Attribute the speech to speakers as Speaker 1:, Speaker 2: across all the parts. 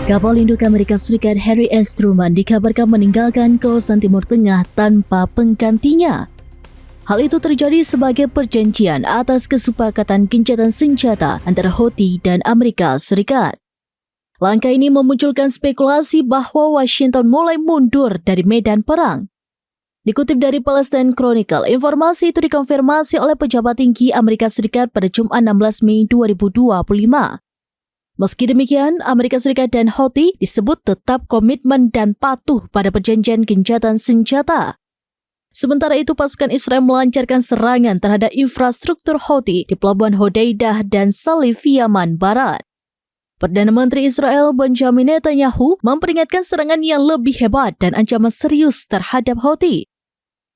Speaker 1: Kapal induk Amerika Serikat Harry S. Truman dikabarkan meninggalkan kawasan Timur Tengah tanpa penggantinya. Hal itu terjadi sebagai perjanjian atas kesepakatan gencatan senjata antara Houthi dan Amerika Serikat. Langkah ini memunculkan spekulasi bahwa Washington mulai mundur dari medan perang. Dikutip dari Palestine Chronicle, informasi itu dikonfirmasi oleh pejabat tinggi Amerika Serikat pada Jumat 16 Mei 2025. Meski demikian, Amerika Serikat dan Houthi disebut tetap komitmen dan patuh pada perjanjian gencatan senjata. Sementara itu, pasukan Israel melancarkan serangan terhadap infrastruktur Houthi di Pelabuhan Hodeidah dan Salif, Yaman Barat. Perdana Menteri Israel Benjamin Netanyahu memperingatkan serangan yang lebih hebat dan ancaman serius terhadap Houthi.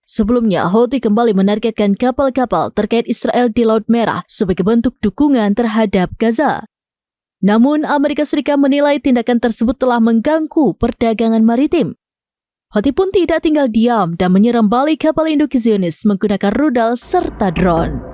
Speaker 1: Sebelumnya, Houthi kembali menargetkan kapal-kapal terkait Israel di Laut Merah sebagai bentuk dukungan terhadap Gaza. Namun, Amerika Serikat menilai tindakan tersebut telah mengganggu perdagangan maritim. Houthi pun tidak tinggal diam dan menyerang balik kapal induk Zionis menggunakan rudal serta drone.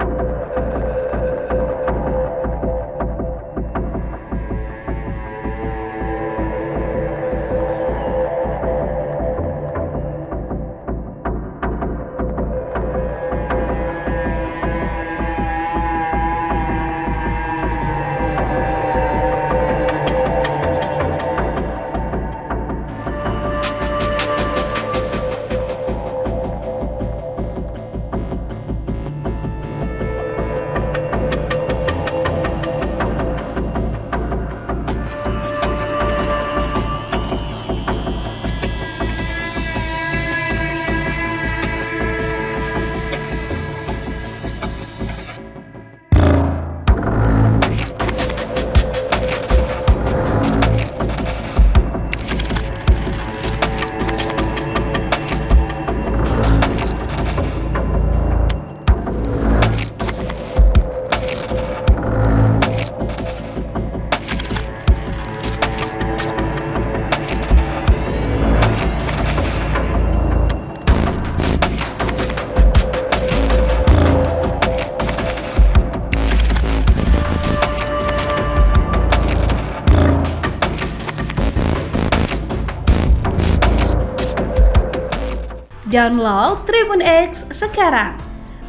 Speaker 2: Download Tribun X sekarang,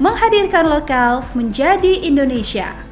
Speaker 2: menghadirkan lokal menjadi Indonesia.